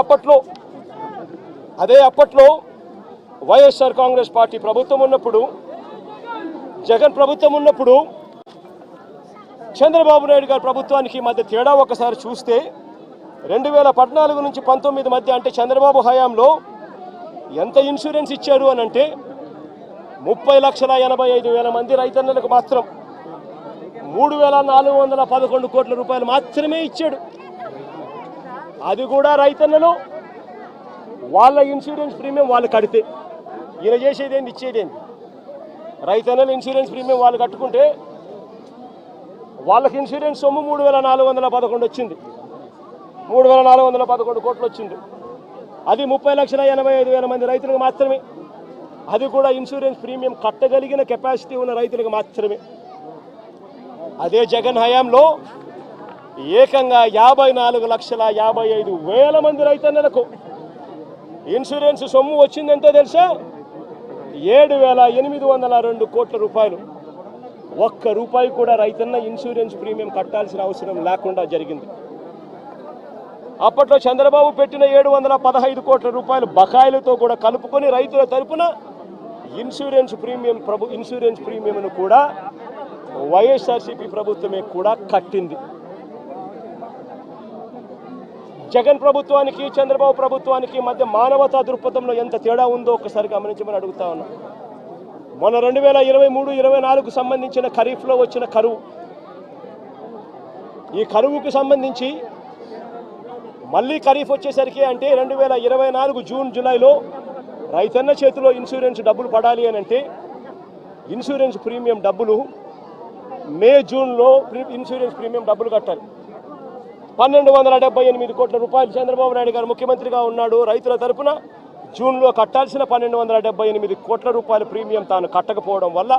అప్పట్లో వైఎస్ఆర్ కాంగ్రెస్ పార్టీ ప్రభుత్వం ఉన్నప్పుడు, జగన్ ప్రభుత్వం ఉన్నప్పుడు, చంద్రబాబు నాయుడు గారి ప్రభుత్వానికి మధ్య తేడా ఒకసారి చూస్తే 2014 నుంచి 19 మధ్య అంటే చంద్రబాబు హయాంలో ఎంత ఇన్సూరెన్స్ ఇచ్చారు అని అంటే 30,85,000 మంది రైతన్నలకు మాత్రం 3,411 కోట్ల రూపాయలు మాత్రమే ఇచ్చాడు. అది కూడా రైతన్నలు వాళ్ళ ఇన్సూరెన్స్ ప్రీమియం వాళ్ళు కడితే, ఈయన చేసేదేంది ఇచ్చేదేంది. రైతన్నలు ఇన్సూరెన్స్ ప్రీమియం వాళ్ళు కట్టుకుంటే వాళ్ళకి ఇన్సూరెన్స్ సొమ్ము 3,411 వచ్చింది, 3,411 కోట్లు వచ్చింది. అది 30,85,000 మంది రైతులకు మాత్రమే. అది కూడా ఇన్సూరెన్స్ ప్రీమియం కట్టగలిగిన కెపాసిటీ ఉన్న రైతులకు మాత్రమే. అదే జగన్ హయాంలో ఏకంగా 54,55,000 మంది రైతన్నలకు ఇన్సూరెన్స్ సొమ్ము వచ్చింది. ఎంతో తెలుసా? 7,802 కోట్ల రూపాయలు. ఒక్క రూపాయి కూడా రైతన్న ఇన్సూరెన్స్ ప్రీమియం కట్టాల్సిన అవసరం లేకుండా జరిగింది. అప్పట్లో చంద్రబాబు పెట్టిన 715 కోట్ల రూపాయలు బకాయిలతో కూడా కలుపుకొని రైతుల తరపున ఇన్సూరెన్స్ ప్రీమియంను కూడా వైఎస్ఆర్సీపీ ప్రభుత్వమే కూడా కట్టింది. జగన్ ప్రభుత్వానికి చంద్రబాబు ప్రభుత్వానికి మధ్య మానవతా దృక్పథంలో ఎంత తేడా ఉందో ఒకసారి గమనించమని అడుగుతా ఉన్నా. మొన్న 2023-24 సంబంధించిన ఖరీఫ్లో వచ్చిన కరువు, ఈ కరువుకు సంబంధించి మళ్ళీ ఖరీఫ్ వచ్చేసరికి అంటే 2024 జూన్ జూలైలో రైతన్న చేతిలో ఇన్సూరెన్స్ డబ్బులు పడాలి అని అంటే ఇన్సూరెన్స్ ప్రీమియం డబ్బులు మే జూన్లో ఇన్సూరెన్స్ ప్రీమియం డబ్బులు కట్టాలి. 1,278 కోట్ల రూపాయలు చంద్రబాబు నాయుడు గారు ముఖ్యమంత్రిగా ఉన్నాడు. రైతుల తరపున జూన్లో కట్టాల్సిన 1,278 కోట్ల రూపాయల ప్రీమియం తాను కట్టకపోవడం వల్ల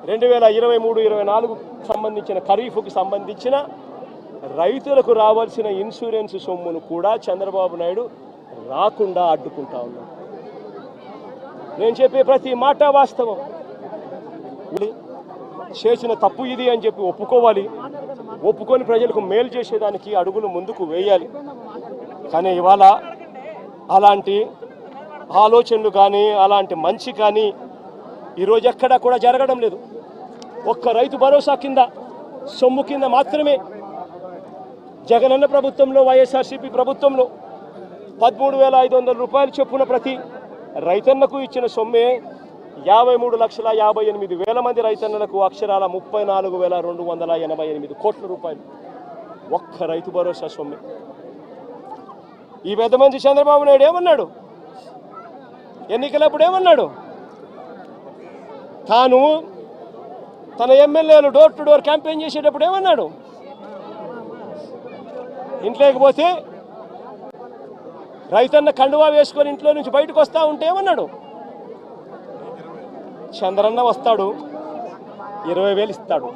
2023-24 సంబంధించిన ఖరీఫ్కు సంబంధించిన రైతులకు రావాల్సిన ఇన్సూరెన్స్ సొమ్మును కూడా చంద్రబాబు నాయుడు రాకుండా అడ్డుకుంటా ఉన్నాడు. నేను చెప్పే ప్రతి మాట వాస్తవం. చేసిన తప్పు ఇది అని చెప్పి ఒప్పుకోవాలి, ఒప్పుకొని ప్రజలకు మేలు చేసేదానికి అడుగులు ముందుకు వేయాలి. కానీ ఇవాళ అలాంటి ఆలోచనలు కానీ అలాంటి మంచి కానీ ఈరోజు ఎక్కడా కూడా జరగడం లేదు. ఒక్క రైతు భరోసా కింద సొమ్ము కింద మాత్రమే జగనన్న ప్రభుత్వంలో వైఎస్ఆర్సీపీ ప్రభుత్వంలో 13,500 రూపాయలు చొప్పున ప్రతి రైతన్నకు ఇచ్చిన సొమ్మే 53,58,000 మంది రైతన్నలకు అక్షరాల 34,288 కోట్ల రూపాయలు ఒక్క రైతు భరోసా సొమ్మే. ఈ పెద్ద మంచి చంద్రబాబు నాయుడు ఏమన్నాడు? ఎన్నికలప్పుడు ఏమన్నాడు? తాను తన ఎమ్మెల్యేలు డోర్ టు డోర్ క్యాంపెయిన్ చేసేటప్పుడు ఏమన్నాడు? ఇంట్లోకి పోతే రైతన్న కండువా వేసుకొని ఇంట్లో నుంచి బయటకు వస్తూ ఉంటే ఏమన్నాడు? చంద్రన్న వస్తాడు 20,000 ఇస్తాడు.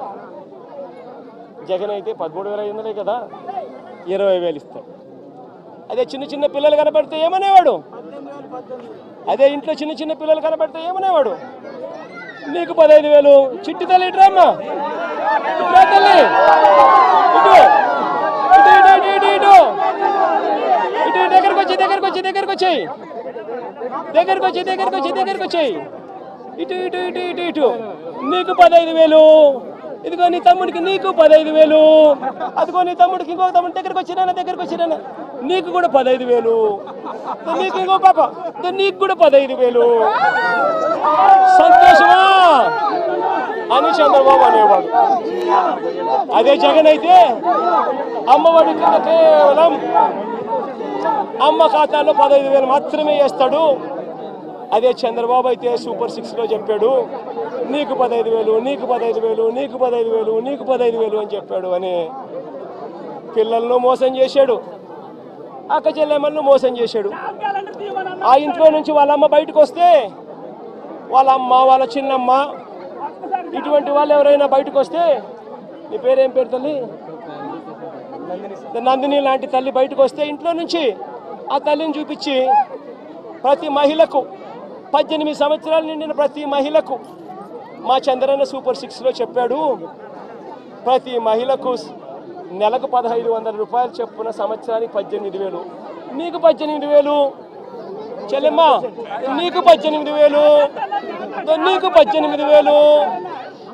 జగన్ అయితే 13,500 కదా, 20,000 ఇస్తాడు. అదే చిన్న చిన్న పిల్లలు కనపడితే ఏమనేవాడు? అదే ఇంట్లో చిన్న చిన్న పిల్లలు కనపడితే ఏమనేవాడు? నీకు 15,000. చిట్టి తల్లి ఇట్రామ్మా, ఇట్రా తల్లి, ఇటు ఇటు ఇటు ఇటు ఇటు ఇటు దగ్గరకు వచ్చి ఇటు ఇటు ఇటు ఇటు ఇటు నీకు 15,000. ఇదిగో నీ తమ్ముడికి నీకు 15,000. అదిగో నీ తమ్ముడికి ఇంకొక తమ్ముడి దగ్గరకు వచ్చినా నీకు కూడా 15,000. నీకు ఇంకో పాప నీకు కూడా 15,000. సంతోషమా అని చంద్రబాబు అనేవాడు. అదే జగన్ అయితే అమ్మఒడి కింద కేవలం అమ్మ ఖాతాలో 15,000 మాత్రమే వేస్తాడు. అదే చంద్రబాబు అయితే సూపర్ 6లో చెప్పాడు నీకు 15,000, నీకు 15,000, నీకు 15,000, నీకు 15,000 అని చెప్పాడు. అని పిల్లలను మోసం చేశాడు, అక్క చెల్లెమ్మలను మోసం చేశాడు. ఆ ఇంట్లో నుంచి వాళ్ళ అమ్మ బయటకు వస్తే వాళ్ళ అమ్మ, వాళ్ళ చిన్నమ్మ, ఇటువంటి వాళ్ళు ఎవరైనా బయటకు వస్తే, నీ పేరేం పేరు తల్లి? నందిని లాంటి తల్లి బయటకు వస్తే ఇంట్లో నుంచి ఆ తల్లిని చూపించి ప్రతి మహిళకు 18 సంవత్సరాలు నిండిన ప్రతి మహిళకు మా చంద్రన్న సూపర్ 6లో చెప్పాడు ప్రతి మహిళకు నెలకు 1,500 రూపాయలు చొప్పున సంవత్సరానికి 18,000 నీకు 18,000, చెల్లెమ్మ నీకు 18,000, నీకు 18,000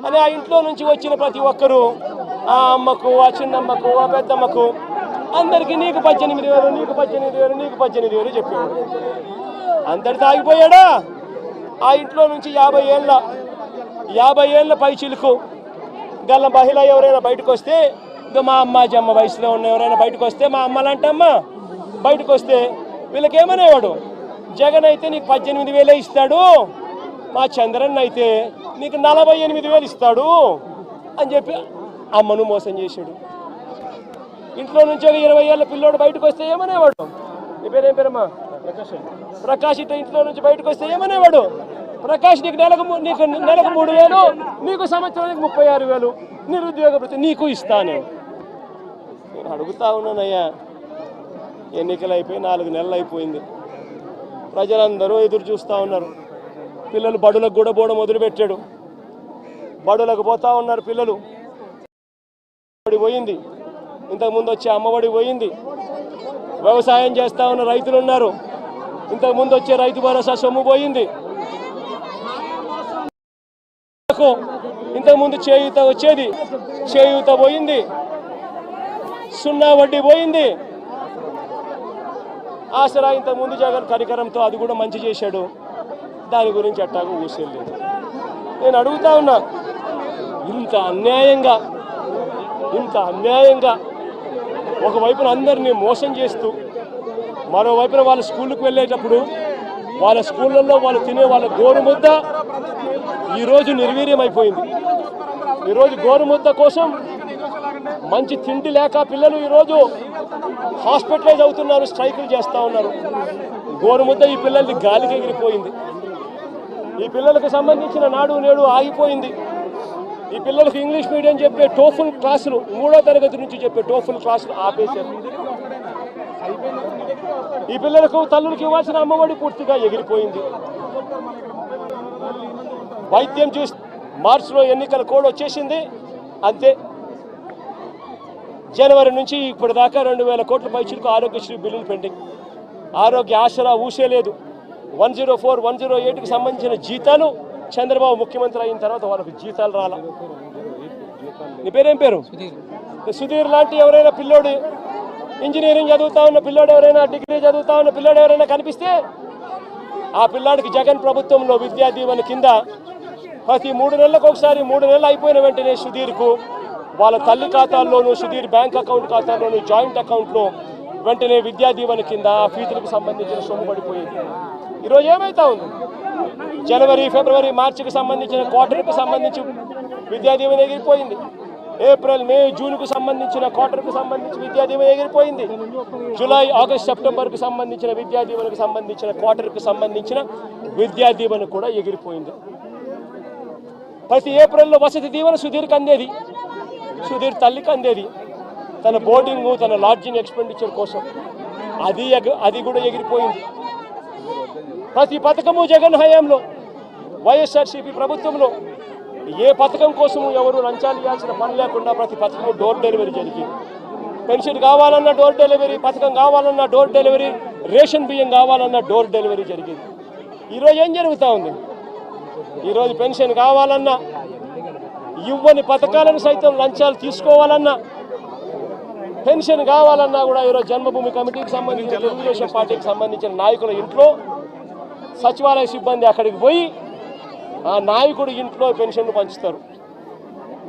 అని ఆ ఇంట్లో నుంచి వచ్చిన ప్రతి ఒక్కరూ ఆ అమ్మకు, ఆ చిన్నమ్మకు, ఆ పెద్దమ్మకు అందరికీ నీకు 18,000, నీకు 18,000, నీకు 18,000 చెప్పేవాడు. అందరితో ఆగిపోయాడా? ఆ ఇంట్లో నుంచి 50 ఏళ్ళ పై చిలుకు గల మహిళ ఎవరైనా బయటకు వస్తే, మా అమ్మ జమ్మ వయసులో ఉన్న ఎవరైనా బయటకు వస్తే, మా అమ్మలంటే అమ్మ బయటకు వస్తే వీళ్ళకేమనేవాడు? జగన్ అయితే నీకు 18,000 ఇస్తాడు, మా చంద్రన్ అయితే నీకు 48,000 ఇస్తాడు అని చెప్పి అమ్మను మోసం చేశాడు. ఇంట్లో నుంచి ఒక 20 ఏళ్ళ పిల్లోడు బయటకు వస్తే ఏమనేవాడు? నీ పేరేం పేరమ్మా? ప్రకాష్. ఇట్లా ఇంట్లో నుంచి బయటకు వస్తే ఏమనేవాడు? ప్రకాష్ నీకు నెలకు 3,000, నీకు సంవత్సరానికి 36,000, నిరుద్యోగ భృతి నీకు ఇస్తాను. నేను అడుగుతా ఉన్నానయ్యా, ఎన్నికలు అయిపోయి 4 నెలలు అయిపోయింది. ప్రజలందరూ ఎదురు చూస్తూ ఉన్నారు. పిల్లలు బడులకు కూడా పోవడం మొదలుపెట్టాడు. బడులకు పోతా ఉన్నారు పిల్లలు. పోయింది, ఇంతకుముందు వచ్చే అమ్మఒడి పోయింది. వ్యవసాయం చేస్తూ ఉన్న రైతులు ఉన్నారు, ఇంతకుముందు వచ్చే రైతు భరోసా సొమ్ము పోయింది. ఇంతకుముందు చేయూత వచ్చేది, చేయూత పోయింది. సున్నా వడ్డీ పోయింది. ఆసరా ఇంతకుముందు జగన్ కరికరంతో అది కూడా మంచి చేశాడు, దాని గురించి అట్టాగా ఊసేయలేదు. నేను అడుగుతా ఉన్నా, ఇంత అన్యాయంగా ఒకవైపున అందరినీ మోసం చేస్తూ, మరోవైపున వాళ్ళ స్కూళ్ళకు వెళ్ళేటప్పుడు వాళ్ళ స్కూళ్ళల్లో వాళ్ళు తినే వాళ్ళ గోరుముద్ద ఈరోజు నిర్వీర్యం అయిపోయింది. ఈరోజు గోరుముద్ద కోసం మంచి తిండి లేక పిల్లలు ఈరోజు హాస్పిటలైజ్ అవుతున్నారు, స్ట్రైకులు చేస్తూ ఉన్నారు. గోరుముద్ద ఈ పిల్లలది గాలికి ఎగిరిపోయింది. ఈ పిల్లలకు సంబంధించిన నాడు నేడు ఆగిపోయింది. ఈ పిల్లలకు ఇంగ్లీష్ మీడియం చెప్పే టోఫుల్ క్లాసులు, 3వ తరగతి నుంచి చెప్పే టోఫుల్ క్లాసులు ఆపేశారు. ఈ పిల్లలకు తల్లులకు ఇవ్వాల్సిన అమ్మఒడి పూర్తిగా ఎగిరిపోయింది. వైద్యం చూసి మార్చిలో ఎన్నికల కోడ్ వచ్చేసింది, అంతే. జనవరి నుంచి ఇప్పటిదాకా 2,000 కోట్ల పైచిలకు ఆరోగ్యశ్రీ బిల్లులు పెండింగ్. ఆరోగ్య ఆసరా ఊసేలేదు. 104, 108కి సంబంధించిన జీతాలు చంద్రబాబు ముఖ్యమంత్రి అయిన తర్వాత వాళ్ళకు జీతాలు రాలా. నీ పేరేం పేరు? సుధీర్ లాంటి ఎవరైనా పిల్లోడు, ఇంజనీరింగ్ చదువుతా ఉన్న పిల్లోడు ఎవరైనా, డిగ్రీ చదువుతా ఉన్న పిల్లోడు ఎవరైనా కనిపిస్తే ఆ పిల్లాడికి జగన్ ప్రభుత్వంలో విద్యా దీవెన కింద ప్రతి 3 నెలలకు ఒకసారి, 3 నెలలు అయిపోయిన వెంటనే సుధీర్కు వాళ్ళ తల్లి ఖాతాల్లోనూ, సుధీర్ బ్యాంక్ అకౌంట్ ఖాతాల్లోనూ, జాయింట్ అకౌంట్లో వెంటనే విద్యా దీవెన కింద ఫీజులకు సంబంధించిన సొమ్ము పడిపోయింది. ఈరోజు ఏమైతా ఉంది? జనవరి, ఫిబ్రవరి, మార్చికి సంబంధించిన క్వార్టర్కి సంబంధించి విద్యా దీవెన ఎగిరిపోయింది. ఏప్రిల్, మే, జూన్కు సంబంధించిన క్వార్టర్కి సంబంధించి విద్యా దీవెన ఎగిరిపోయింది. జూలై, ఆగస్ట్, సెప్టెంబర్కి సంబంధించిన విద్యా దీవెనకు సంబంధించిన క్వార్టర్కి సంబంధించిన విద్యా దీవెన కూడా ఎగిరిపోయింది. ప్రతి ఏప్రిల్లో వసతి దీవెన సుధీర్కి అందేది, సుధీర్ తల్లికి అందేది, తన బోర్డింగు, తన లాడ్జింగ్ ఎక్స్పెండిచర్ కోసం. అది కూడా ఎగిరిపోయింది. ప్రతి పథకము జగన్ హయాంలో, వైఎస్ఆర్సీపీ ప్రభుత్వంలో ఏ పథకం కోసము ఎవరు లంచాలు ఇవ్వాల్సిన పని లేకుండా ప్రతి పథకము డోర్ డెలివరీ జరిగింది. పెన్షన్ కావాలన్నా డోర్ డెలివరీ, పథకం కావాలన్నా డోర్ డెలివరీ, రేషన్ బియ్యం కావాలన్నా డోర్ డెలివరీ జరిగింది. ఈరోజు ఏం జరుగుతూ ఉంది? ఈరోజు పెన్షన్ కావాలన్నా, ఇవ్వని పథకాలను సైతం లంచాలు తీసుకోవాలన్నా, పెన్షన్ కావాలన్నా కూడా ఈరోజు జన్మభూమి కమిటీకి సంబంధించిన, తెలుగుదేశం పార్టీకి సంబంధించిన నాయకుల ఇంట్లో సచివాలయ సిబ్బంది అక్కడికి పోయి ఆ నాయకుడు ఇంట్లో పెన్షన్లు పంచుతారు.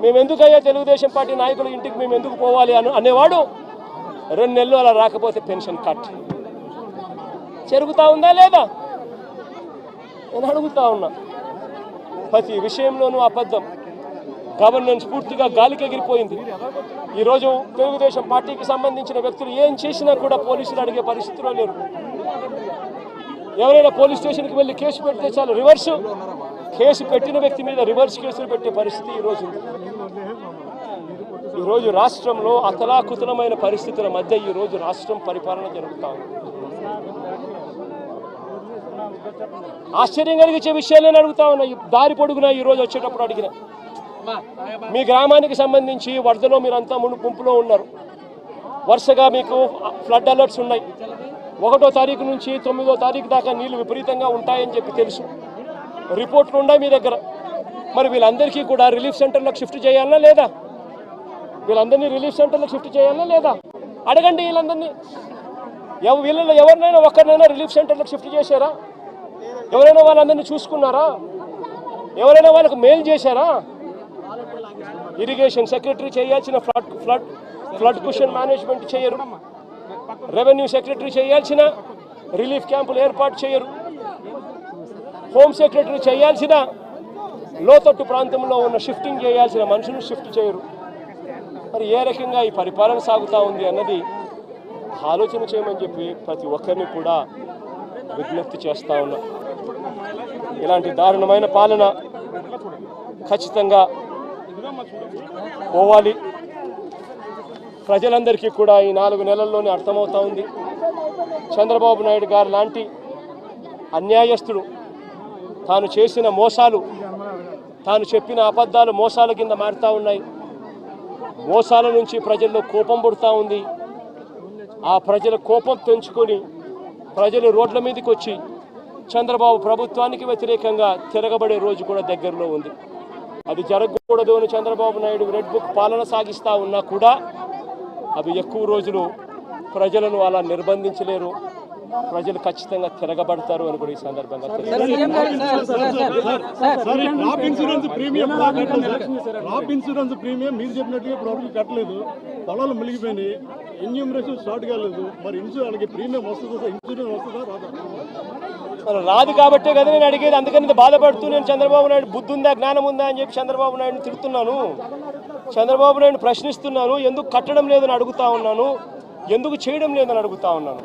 మేము ఎందుకయ్యా తెలుగుదేశం పార్టీ నాయకుల ఇంటికి మేము ఎందుకు పోవాలి అనేవాడు 2 నెలలు అలా రాకపోతే పెన్షన్ కట్. జరుగుతూ ఉందా లేదా? నేను అడుగుతా ఉన్నా. ప్రతి విషయంలోనూ అబద్ధం. గవర్నెన్స్ పూర్తిగా గాలికి ఎగిరిపోయింది. ఈరోజు తెలుగుదేశం పార్టీకి సంబంధించిన వ్యక్తులు ఏం చేసినా కూడా పోలీసులు అడిగే పరిస్థితిలో లేరు. ఎవరైనా పోలీస్ స్టేషన్కి వెళ్ళి కేసు పెడితే చాలు, రివర్స్ కేసు పెట్టిన వ్యక్తి మీద రివర్స్ కేసులు పెట్టే పరిస్థితి ఈరోజు. ఈరోజు రాష్ట్రంలో అతలాకుతలమైన పరిస్థితుల మధ్య ఈరోజు రాష్ట్రం పరిపాలన జరుగుతూ ఉంది. ఆశ్చర్యం కలిగించే విషయాలు నేను అడుగుతా ఉన్నా. దారి పొడుగునా ఈరోజు వచ్చేటప్పుడు అడిగిన, మీ గ్రామానికి సంబంధించి వరదలో మీరంతా ముంపులో ఉన్నారు, వరుసగా మీకు ఫ్లడ్ అలర్ట్స్ ఉన్నాయి. 1వ తారీఖు నుంచి 9వ తారీఖు దాకా నీళ్లు విపరీతంగా ఉంటాయని చెప్పి తెలుసు, రిపోర్ట్లు ఉన్నాయి మీ దగ్గర. మరి వీళ్ళందరికీ కూడా రిలీఫ్ సెంటర్లకు షిఫ్ట్ చేయాలా లేదా? వీళ్ళందరినీ రిలీఫ్ సెంటర్లకు షిఫ్ట్ చేయాలా లేదా? అడగండి వీళ్ళందరినీ. వీళ్ళలో ఎవరినైనా ఒక్కరినైనా రిలీఫ్ సెంటర్లకు షిఫ్ట్ చేశారా? ఎవరైనా వాళ్ళందరినీ చూసుకున్నారా? ఎవరైనా వాళ్ళకు మెయిల్ చేశారా? ఇరిగేషన్ సెక్రటరీ చేయాల్సిన ఫ్లడ్ క్వశ్చన్ మేనేజ్మెంట్ చేయరు, రెవెన్యూ సెక్రటరీ చేయాల్సిన రిలీఫ్ క్యాంపులు ఏర్పాటు చేయరు, హోమ్ సెక్రటరీ చేయాల్సిన లోతట్టు ప్రాంతంలో ఉన్న షిఫ్టింగ్ చేయాల్సిన మనుషులు షిఫ్ట్ చేయరు. మరి ఏ రకంగా ఈ పరిపాలన సాగుతూ ఉంది అన్నది ఆలోచన చేయమని చెప్పి ప్రతి ఒక్కరిని కూడా విజ్ఞప్తి చేస్తూ ఉన్నా. ఇలాంటి దారుణమైన పాలన ఖచ్చితంగా పోవాలి. ప్రజలందరికీ కూడా ఈ 4 నెలల్లోనే అర్థమవుతా ఉంది. చంద్రబాబు నాయుడు గారు లాంటి అన్యాయస్తుడు తాను చేసిన మోసాలు, తాను చెప్పిన అబద్ధాలు మోసాల కింద మారుతూ ఉన్నాయి. మోసాల నుంచి ప్రజల్లో కోపం పుడుతూ ఉంది. ఆ ప్రజల కోపం పెంచుకొని ప్రజలు రోడ్ల మీదకి వచ్చి చంద్రబాబు ప్రభుత్వానికి వ్యతిరేకంగా తిరగబడే రోజు కూడా దగ్గరలో ఉంది. అది జరగకూడదు అని చంద్రబాబు నాయుడు రెడ్ బుక్ పాలన సాగిస్తూ ఉన్నా కూడా అవి ఎక్కువ రోజులు ప్రజలను అలా నిర్బంధించలేరు. ప్రజలు ఖచ్చితంగా తిరగబడతారు అని కూడా ఈ సందర్భంగా క్రాప్ ఇన్సూరెన్స్ ప్రీమియం మీరు చెప్పినట్టుగా ప్రాబ్లం కట్టలేదు, పొలాలు మిలిగిపోయినాయి, ఎన్యూమరేషన్ స్టార్ట్ కాలేదు. మరి ఇన్సూరెన్స్ ప్రీమియం వస్తుందా? ఇన్సూరెన్స్ వస్తుందా రాదా? రాదు కాబట్టే కదా నేను అడిగేది. అందుకని బాధపడుతూ నేను చంద్రబాబు నాయుడు బుద్ధి ఉందా, జ్ఞానం ఉందా అని చెప్పి చంద్రబాబు నాయుడుని తిడుతున్నాను, చంద్రబాబు నాయుడు ప్రశ్నిస్తున్నాను. ఎందుకు కట్టడం లేదని అడుగుతా ఉన్నాను, ఎందుకు చేయడం లేదని అడుగుతా ఉన్నాను.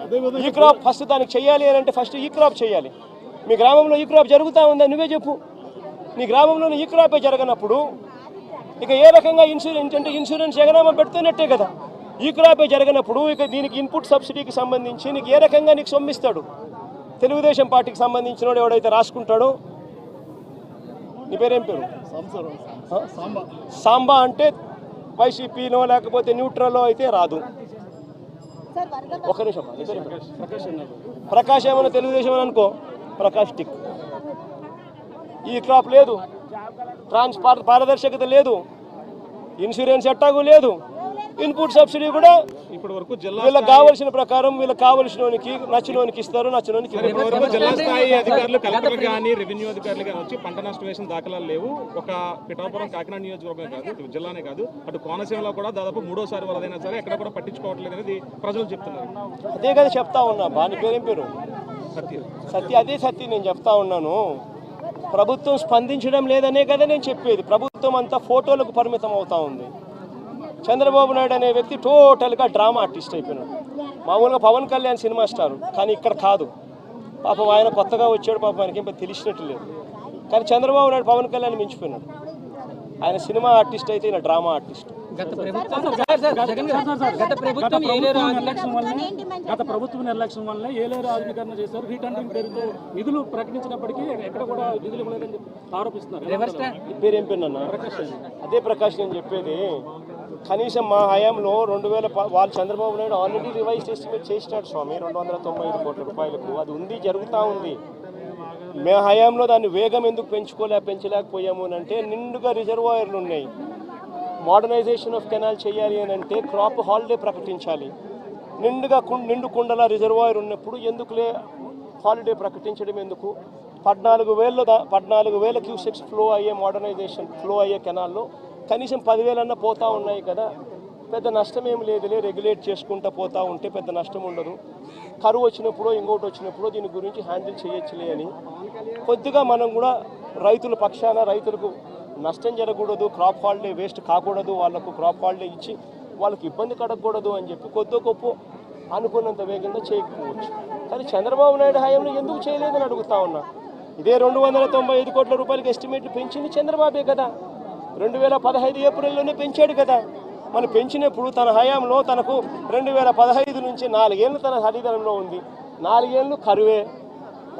ఈ క్రాప్ ఫస్ట్ దానికి చేయాలి అని అంటే ఫస్ట్ ఈ క్రాప్ చేయాలి. మీ గ్రామంలో ఈ క్రాప్ జరుగుతూ ఉందా? నువ్వే చెప్పు. నీ గ్రామంలో ఈ క్రాపే జరగనప్పుడు ఇక ఏ రకంగా ఇన్సూరెన్స్ అంటే ఇన్సూరెన్స్ ఎగనామా పెడుతున్నట్టే కదా. ఈ క్రాపే జరగనప్పుడు ఇక దీనికి ఇన్పుట్ సబ్సిడీకి సంబంధించి నీకు ఏ రకంగా నీకు సొమ్మిస్తాడు? తెలుగుదేశం పార్టీకి సంబంధించిన వాడు ఎవడైతే రాసుకుంటాడో, నీ పేరేం పేరు? సాంబా అంటే వైసీపీనో లేకపోతే న్యూట్రల్లో అయితే రాదు. ఒక నిమిషం, ప్రకాష్ ఏమన్నా తెలుగుదేశం అని అనుకో, ప్రకాష్ టిక్. ఈ క్రాప్ లేదు, పారదర్శకత లేదు, ఇన్సూరెన్స్ ఎట్టాగు లేదు, ఇన్పుట్ సబ్సిడీ కూడా ఇప్పటి వరకు వీళ్ళకి కావాల్సిన ప్రకారం వీళ్ళకి కావాల్సినోనికి నచ్చినోనికి ఇస్తారు, నచ్చినోనికి జిల్లా స్థాయి అధికారులు కలెక్టర్ కానీ రెవెన్యూ అధికారులు కానీ వచ్చి పంట నష్టం వేసిన దాఖలాలు లేవు. ఒక పిఠాపురం కాకినాడ నియోజకవర్గం కాదు, జిల్లానే కాదు, అటు కోనసీమలో కూడా దాదాపు 3వ సారి వరదైనా సరే ఎక్కడ కూడా పట్టించుకోవట్లేదు అనేది ప్రజలు చెప్తున్నారు. అదే కదా చెప్తా ఉన్నా. బాని పేరేం పేరు? సత్య. అదే సత్య నేను చెప్తా ఉన్నాను. ప్రభుత్వం స్పందించడం లేదనే కదా నేను చెప్పేది. ప్రభుత్వం అంతా ఫోటోలకు పరిమితం అవుతా ఉంది. చంద్రబాబు నాయుడు అనే వ్యక్తి టోటల్గా డ్రామా ఆర్టిస్ట్ అయిపోయినాడు. మామూలుగా పవన్ కళ్యాణ్ సినిమా స్టార్, కానీ ఇక్కడ కాదు. పాపం ఆయన కొత్తగా వచ్చాడు, పాపం ఆయనకి ఏం తెలిసినట్టు లేదు. కానీ చంద్రబాబు నాయుడు పవన్ కళ్యాణ్ మించిపోయినాడు. ఆయన సినిమా ఆర్టిస్ట్ అయితే ఈయన డ్రామా ఆర్టిస్ట్. గత ప్రభుత్వ నిర్లక్ష్యం వల్ల ఏలేరు ఆధునీకరణ చేశారు. రీటెండరింగ్ పేరుతో నిధులు ప్రకటించినప్పటికీ ఎక్కడ కూడా నిధులు ఇవ్వలేదని ఆరోపిస్తున్నారు. పేరేం పేరున్నా? అదే ప్రకాష్ నేను చెప్పేది. కనీసం మా హయాంలో 2000 వాళ్ళు Chandrababu Naidu already revise estimate చేసినాడు స్వామి 295 కోట్ల రూపాయలకు. అది ఉంది, జరుగుతూ ఉంది. మే హయాంలో దాన్ని వేగం ఎందుకు పెంచలేకపోయాము అని అంటే నిండుగా రిజర్వాయర్లు ఉన్నాయి. మోడర్నైజేషన్ ఆఫ్ కెనాల్ చేయాలి అని అంటే క్రాప్ హాలిడే ప్రకటించాలి. నిండు కుండల రిజర్వాయర్ ఉన్నప్పుడు ఎందుకులే హాలిడే ప్రకటించడం ఎందుకు? 14,000 క్యూసెక్స్ ఫ్లో అయ్యే కెనాల్లో కనీసం 10,000 అన్న పోతూ ఉన్నాయి కదా. పెద్ద నష్టం ఏం లేదులే, రెగ్యులేట్ చేసుకుంటూ పోతూ ఉంటే పెద్ద నష్టం ఉండదు. కరువు వచ్చినప్పుడు ఇంకోటి వచ్చినప్పుడు దీని గురించి హ్యాండిల్ చేయొచ్చులే అని కొద్దిగా మనం కూడా రైతుల పక్షాన రైతులకు నష్టం జరగకూడదు, క్రాప్ హాలిడే వేస్ట్ కాకూడదు, వాళ్ళకు క్రాప్ హాలిడే ఇచ్చి వాళ్ళకి ఇబ్బంది కడగకూడదు అని చెప్పి కొద్ది గొప్ప అనుకున్నంత వేగంగా చేయకపోవచ్చు. కానీ చంద్రబాబు నాయుడు హయాంలో ఎందుకు చేయలేదని అడుగుతా ఉన్నా. ఇదే 295 కోట్ల రూపాయలకి ఎస్టిమేట్లు పెంచింది చంద్రబాబే కదా. 2015 ఏప్రిల్లోనే పెంచాడు కదా. మనం పెంచినప్పుడు తన హయాంలో తనకు 2015 నుంచి 4 ఏళ్ళు తన హరిధనంలో ఉంది. 4 ఏళ్ళు కరువే,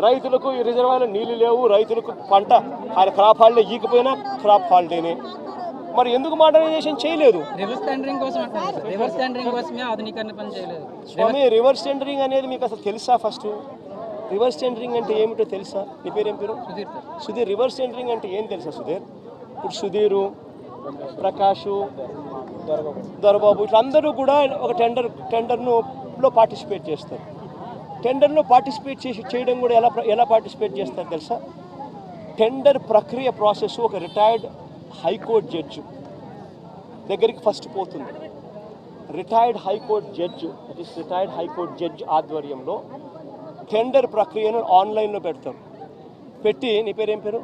రైతులకు ఈ రిజర్వాయర్లో నీళ్లు లేవు, రైతులకు పంట క్రాప్ హాలిడే ఈకపోయినా క్రాప్ హాలిడేనే. మరి ఎందుకు మోడర్నైజేషన్ చేయలేదు? రివర్స్ టెండరింగ్ కోసం అంటారు. రివర్స్ టెండరింగ్ కోసమే ఆధునీకరణ పని చేయలేదు. స్వామి, రివర్స్ టెండరింగ్ అనేది మీకు అసలు తెలుసా? ఫస్ట్ రివర్స్ టెండరింగ్ అంటే ఏమిటో తెలుసా? నీ పేరు ఏం పేరు? సుధీర్. రివర్స్ టెండరింగ్ అంటే ఏం తెలుసా సుధీర్? ఇప్పుడు సుధీరు, ప్రకాషు, దొరబాబు ఇట్లా అందరూ కూడా ఒక టెండర్లో పార్టిసిపేట్ చేస్తారు. టెండర్లో పార్టిసిపేట్ చేయడం కూడా ఎలా పార్టిసిపేట్ చేస్తారు తెలుసా? టెండర్ ప్రక్రియ ప్రాసెస్ ఒక రిటైర్డ్ హైకోర్టు జడ్జి దగ్గరికి ఫస్ట్ పోతుంది. రిటైర్డ్ హైకోర్టు జడ్జి ఆధ్వర్యంలో టెండర్ ప్రక్రియను ఆన్లైన్లో పెడతారు. పెట్టి, నీ పేరు ఏం పేరు?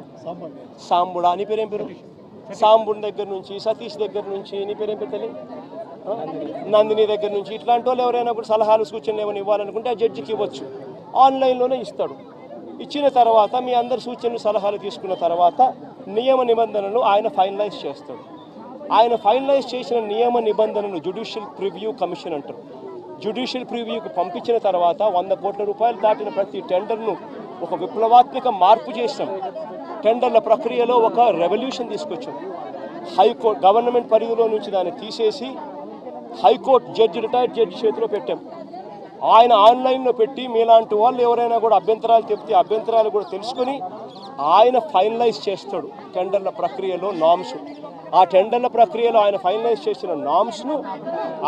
సాంబుడా. నీ పేరు ఏం పేరు? సాంబుడి దగ్గర నుంచి, సతీష్ దగ్గర నుంచి, నీ పేరు ఏం పేరు తల్లి? నందిని దగ్గర నుంచి, ఇట్లాంటి వాళ్ళు ఎవరైనా కూడా సలహాలు సూచనలు ఏమైనా ఇవ్వాలనుకుంటే ఆ జడ్జికి ఇవ్వచ్చు. ఆన్లైన్లోనే ఇస్తాడు. ఇచ్చిన తర్వాత మీ అందరు సూచనలు సలహాలు తీసుకున్న తర్వాత నియమ నిబంధనలు ఆయన ఫైనలైజ్ చేస్తాడు. ఆయన ఫైనలైజ్ చేసిన నియమ నిబంధనలు జ్యుడిషియల్ ప్రివ్యూ కమిషన్ అంటారు. జ్యుడిషియల్ ప్రివ్యూకి పంపించిన తర్వాత 100 కోట్ల రూపాయలు దాటిన ప్రతి టెండర్ను ఒక విప్లవాత్మక మార్పు చేసాం. టెండర్ల ప్రక్రియలో ఒక రెవల్యూషన్ తీసుకొచ్చాం. హైకోర్టు గవర్నమెంట్ పరిధిలో నుంచి దాన్ని తీసేసి హైకోర్టు జడ్జి, రిటైర్డ్ జడ్జి చేతిలో పెట్టాం. ఆయన ఆన్లైన్లో పెట్టి మీలాంటి వాళ్ళు ఎవరైనా కూడా అభ్యంతరాలు చెప్తే అభ్యంతరాలు కూడా తెలుసుకొని ఆయన ఫైనలైజ్ చేస్తాడు టెండర్ల ప్రక్రియలో నామ్స్. ఆ టెండర్ల ప్రక్రియలో ఆయన ఫైనలైజ్ చేసిన నామ్స్ను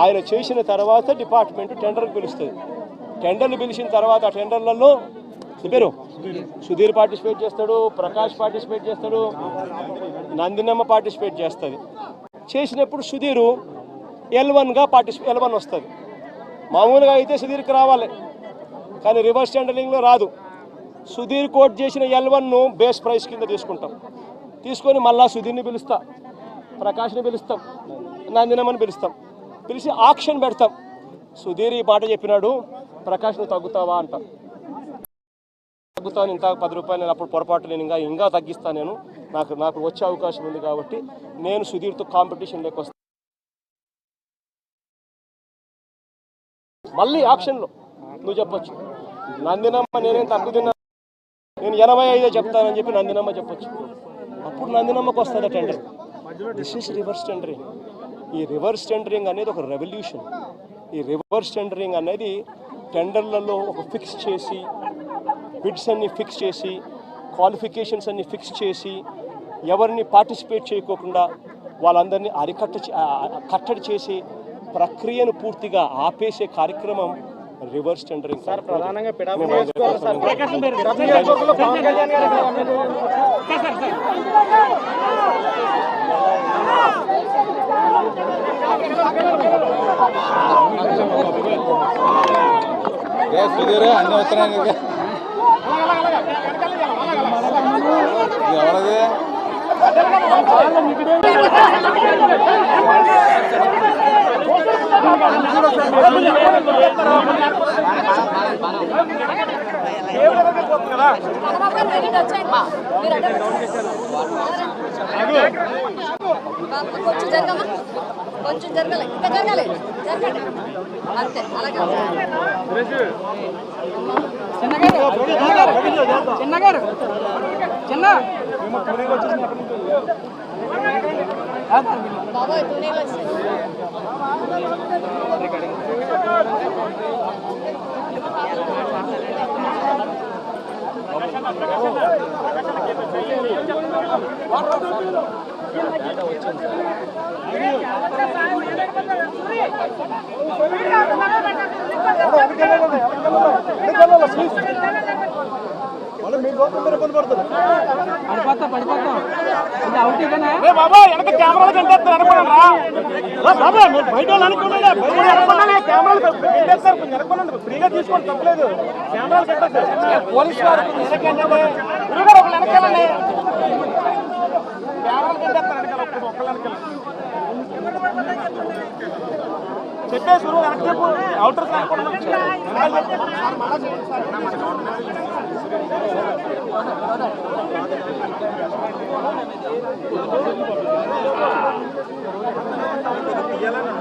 ఆయన చేసిన తర్వాత డిపార్ట్మెంట్ టెండర్కి పిలుస్తుంది. టెండర్లు పిలిచిన తర్వాత ఆ టెండర్లలో పేరు సుధీర్ పార్టిసిపేట్ చేస్తాడు, ప్రకాష్ పార్టిసిపేట్ చేస్తాడు, నందినమ్మ పార్టిసిపేట్ చేస్తుంది. చేసినప్పుడు సుధీరు L1గా L1 వస్తుంది. మామూలుగా అయితే సుధీర్కి రావాలి, కానీ రివర్స్ టెండరింగ్లో రాదు. సుధీర్ కోట్ చేసిన L1ను బేస్ ప్రైస్ కింద తీసుకొని మళ్ళా సుధీర్ని పిలుస్తాం, ప్రకాష్ని పిలుస్తాం, నందినమ్మని పిలిచి ఆక్షన్ పెడతాం. సుధీర్ ఈ మాట చెప్పినాడు, ప్రకాష్ నువ్వు తగ్గుతావా అంటాం. తగ్గుతాను, ఇంత 10 రూపాయలు, నేను అప్పుడు పొరపాటు నేను ఇంకా తగ్గిస్తాను, నేను నాకు వచ్చే అవకాశం ఉంది కాబట్టి నేను సుధీర్తో కాంపిటీషన్ లేకొస్తాను. మళ్ళీ ఆక్షన్లో నువ్వు చెప్పొచ్చు, నందినమ్మ నేనేం తక్కువ తిన్నా, నేను 85 చెప్తానని చెప్పి నందినమ్మ చెప్పొచ్చు. అప్పుడు నందినమ్మకు వస్తుంది tender. This is reverse tendering. ఈ రివర్స్ టెండరింగ్ అనేది ఒక రెవల్యూషన్. ఈ రివర్స్ టెండరింగ్ అనేది టెండర్లలో ఒక ఫిక్స్ చేసి, బిడ్స్ అన్ని ఫిక్స్ చేసి, క్వాలిఫికేషన్స్ అన్ని ఫిక్స్ చేసి, ఎవరిని పార్టిసిపేట్ చేయకోకుండా వాళ్ళందరినీ కట్టడి చేసి ప్రక్రియను పూర్తిగా ఆపేసే కార్యక్రమం రివర్స్ టెండరింగ్. సార్, ప్రధానంగా అన్ని వస్తున్నాయి ఎవరది? కొంచెం జరగమా, కొంచెం జరగాలి, ఇంకా జరగాలి, జరగండి అంతే. అలాగే బాబాయ్ తునీలు వచ్చాయి. ఫ్రీగా తీసుకోండి, తప్పలేదు. పోలీసు వారు చెప్పేసి వెనక్కి చెప్పు, అవుటర్ తీయాలని